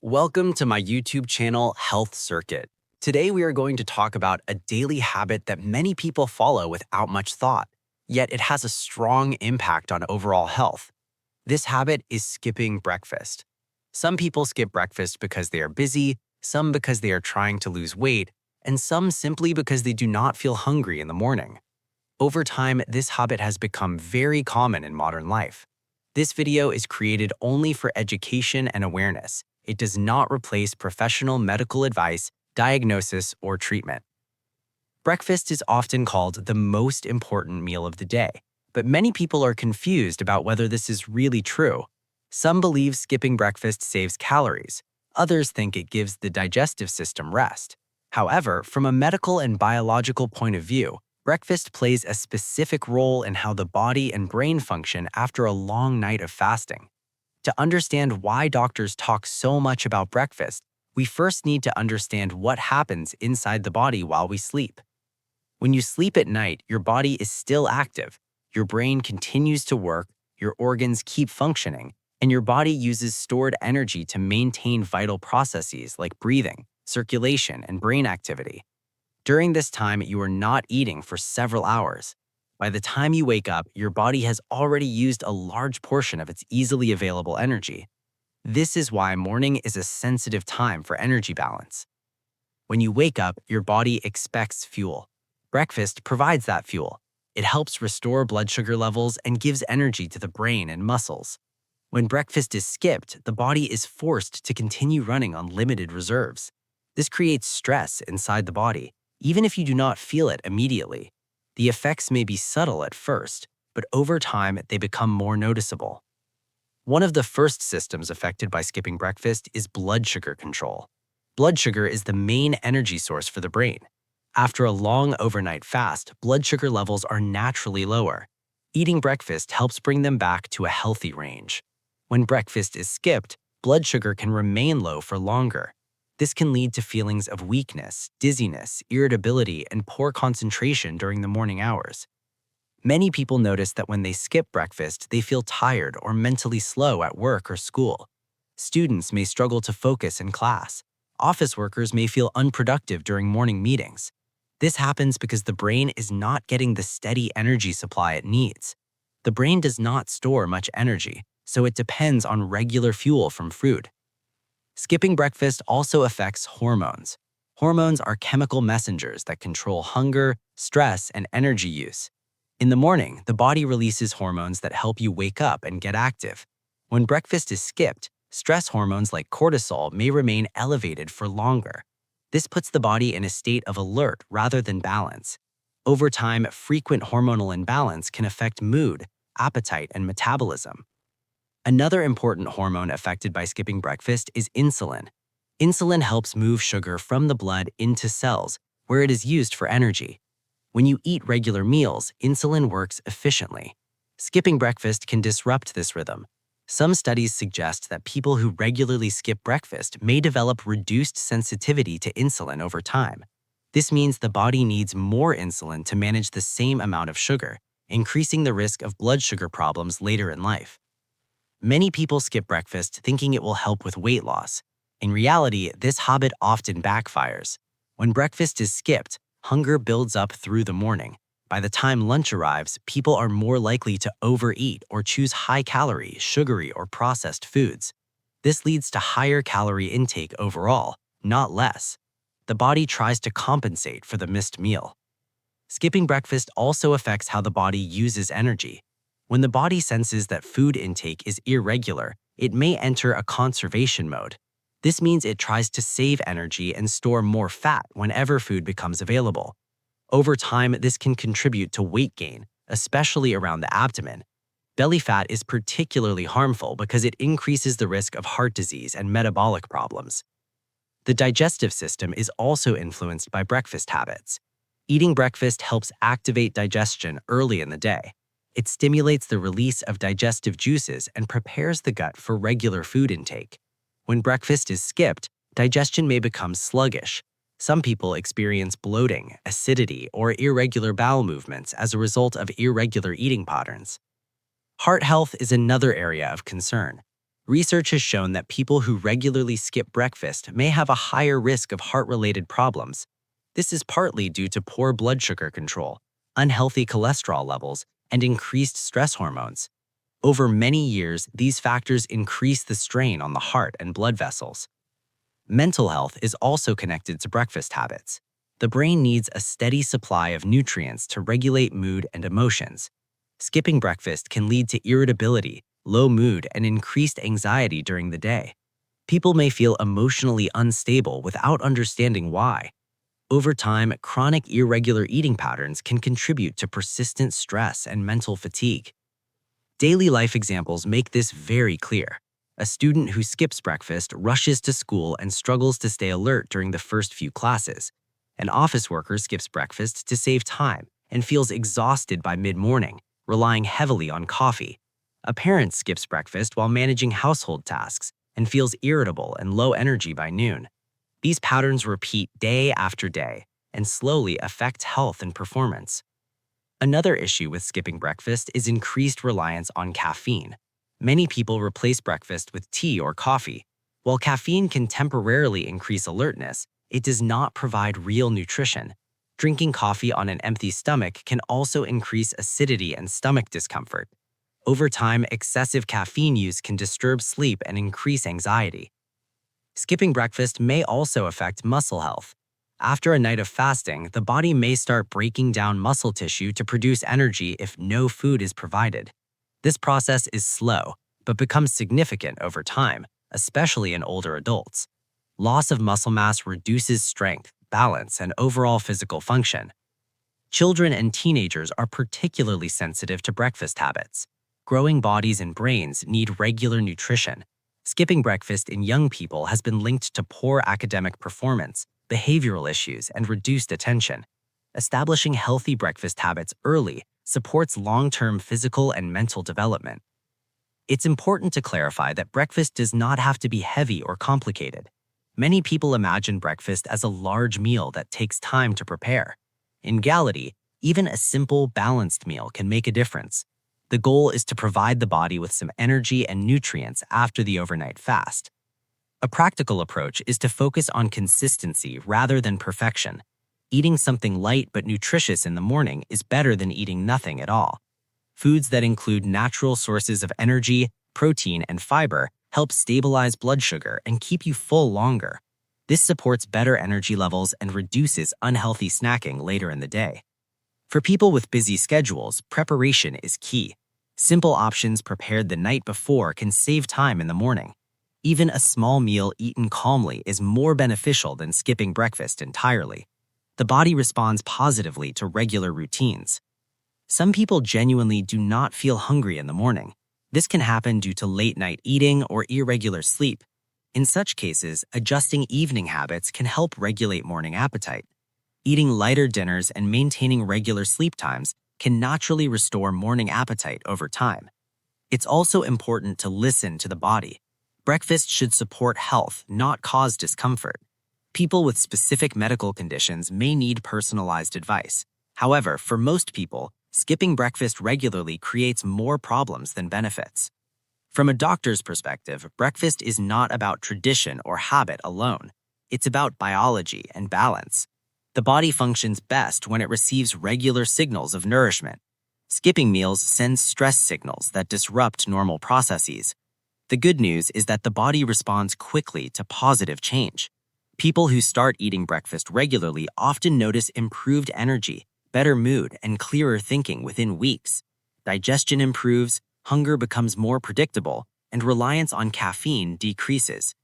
Welcome to my YouTube channel, Health Circuit. Today we are going to talk about a daily habit that many people follow without much thought, yet it has a strong impact on overall health. This habit is skipping breakfast. Some people skip breakfast because they are busy, some because they are trying to lose weight, and some simply because they do not feel hungry in the morning. Over time, this habit has become very common in modern life. This video is created only for education and awareness. It does not replace professional medical advice, diagnosis, or treatment. Breakfast is often called the most important meal of the day, but many people are confused about whether this is really true. Some believe skipping breakfast saves calories. Others think it gives the digestive system rest. However, from a medical and biological point of view, breakfast plays a specific role in how the body and brain function after a long night of fasting. To understand why doctors talk so much about breakfast, we first need to understand what happens inside the body while we sleep. When you sleep at night, your body is still active, your brain continues to work, your organs keep functioning, and your body uses stored energy to maintain vital processes like breathing, circulation, and brain activity. During this time, you are not eating for several hours. By the time you wake up, your body has already used a large portion of its easily available energy. This is why morning is a sensitive time for energy balance. When you wake up, your body expects fuel. Breakfast provides that fuel. It helps restore blood sugar levels and gives energy to the brain and muscles. When breakfast is skipped, the body is forced to continue running on limited reserves. This creates stress inside the body, even if you do not feel it immediately. The effects may be subtle at first, but over time they become more noticeable. One of the first systems affected by skipping breakfast is blood sugar control. Blood sugar is the main energy source for the brain. After a long overnight fast, blood sugar levels are naturally lower. Eating breakfast helps bring them back to a healthy range. When breakfast is skipped, blood sugar can remain low for longer. This can lead to feelings of weakness, dizziness, irritability, and poor concentration during the morning hours. Many people notice that when they skip breakfast, they feel tired or mentally slow at work or school. Students may struggle to focus in class. Office workers may feel unproductive during morning meetings. This happens because the brain is not getting the steady energy supply it needs. The brain does not store much energy, so it depends on regular fuel from food. Skipping breakfast also affects hormones. Hormones are chemical messengers that control hunger, stress, and energy use. In the morning, the body releases hormones that help you wake up and get active. When breakfast is skipped, stress hormones like cortisol may remain elevated for longer. This puts the body in a state of alert rather than balance. Over time, frequent hormonal imbalance can affect mood, appetite, and metabolism. Another important hormone affected by skipping breakfast is insulin. Insulin helps move sugar from the blood into cells, where it is used for energy. When you eat regular meals, insulin works efficiently. Skipping breakfast can disrupt this rhythm. Some studies suggest that people who regularly skip breakfast may develop reduced sensitivity to insulin over time. This means the body needs more insulin to manage the same amount of sugar, increasing the risk of blood sugar problems later in life. Many people skip breakfast thinking it will help with weight loss. In reality, this habit often backfires. When breakfast is skipped, hunger builds up through the morning. By the time lunch arrives, people are more likely to overeat or choose high-calorie, sugary, or processed foods. This leads to higher calorie intake overall, not less. The body tries to compensate for the missed meal. Skipping breakfast also affects how the body uses energy. When the body senses that food intake is irregular, it may enter a conservation mode. This means it tries to save energy and store more fat whenever food becomes available. Over time, this can contribute to weight gain, especially around the abdomen. Belly fat is particularly harmful because it increases the risk of heart disease and metabolic problems. The digestive system is also influenced by breakfast habits. Eating breakfast helps activate digestion early in the day. It stimulates the release of digestive juices and prepares the gut for regular food intake. When breakfast is skipped, digestion may become sluggish. Some people experience bloating, acidity, or irregular bowel movements as a result of irregular eating patterns. Heart health is another area of concern. Research has shown that people who regularly skip breakfast may have a higher risk of heart-related problems. This is partly due to poor blood sugar control, unhealthy cholesterol levels, and increased stress hormones. Over many years, these factors increase the strain on the heart and blood vessels. Mental health is also connected to breakfast habits. The brain needs a steady supply of nutrients to regulate mood and emotions. Skipping breakfast can lead to irritability, low mood, and increased anxiety during the day. People may feel emotionally unstable without understanding why. Over time, chronic irregular eating patterns can contribute to persistent stress and mental fatigue. Daily life examples make this very clear. A student who skips breakfast rushes to school and struggles to stay alert during the first few classes. An office worker skips breakfast to save time and feels exhausted by mid-morning, relying heavily on coffee. A parent skips breakfast while managing household tasks and feels irritable and low energy by noon. These patterns repeat day after day and slowly affect health and performance. Another issue with skipping breakfast is increased reliance on caffeine. Many people replace breakfast with tea or coffee. While caffeine can temporarily increase alertness, it does not provide real nutrition. Drinking coffee on an empty stomach can also increase acidity and stomach discomfort. Over time, excessive caffeine use can disturb sleep and increase anxiety. Skipping breakfast may also affect muscle health. After a night of fasting, the body may start breaking down muscle tissue to produce energy if no food is provided. This process is slow, but becomes significant over time, especially in older adults. Loss of muscle mass reduces strength, balance, and overall physical function. Children and teenagers are particularly sensitive to breakfast habits. Growing bodies and brains need regular nutrition. Skipping breakfast in young people has been linked to poor academic performance, behavioral issues, and reduced attention. Establishing healthy breakfast habits early supports long-term physical and mental development. It's important to clarify that breakfast does not have to be heavy or complicated. Many people imagine breakfast as a large meal that takes time to prepare. In reality, even a simple, balanced meal can make a difference. The goal is to provide the body with some energy and nutrients after the overnight fast. A practical approach is to focus on consistency rather than perfection. Eating something light but nutritious in the morning is better than eating nothing at all. Foods that include natural sources of energy, protein, and fiber help stabilize blood sugar and keep you full longer. This supports better energy levels and reduces unhealthy snacking later in the day. For people with busy schedules, preparation is key. Simple options prepared the night before can save time in the morning. Even a small meal eaten calmly is more beneficial than skipping breakfast entirely. The body responds positively to regular routines. Some people genuinely do not feel hungry in the morning. This can happen due to late-night eating or irregular sleep. In such cases, adjusting evening habits can help regulate morning appetite. Eating lighter dinners and maintaining regular sleep times can naturally restore morning appetite over time. It's also important to listen to the body. Breakfast should support health, not cause discomfort. People with specific medical conditions may need personalized advice. However, for most people, skipping breakfast regularly creates more problems than benefits. From a doctor's perspective, breakfast is not about tradition or habit alone. It's about biology and balance. The body functions best when it receives regular signals of nourishment. Skipping meals sends stress signals that disrupt normal processes. The good news is that the body responds quickly to positive change. People who start eating breakfast regularly often notice improved energy, better mood, and clearer thinking within weeks. Digestion improves, hunger becomes more predictable, and reliance on caffeine decreases.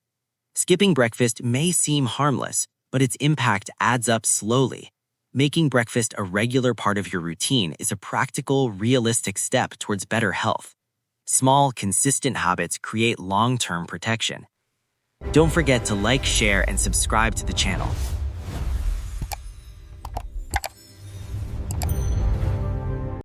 Skipping breakfast may seem harmless, but its impact adds up slowly. Making breakfast a regular part of your routine is a practical, realistic step towards better health. Small, consistent habits create long-term protection. Don't forget to like, share, and subscribe to the channel.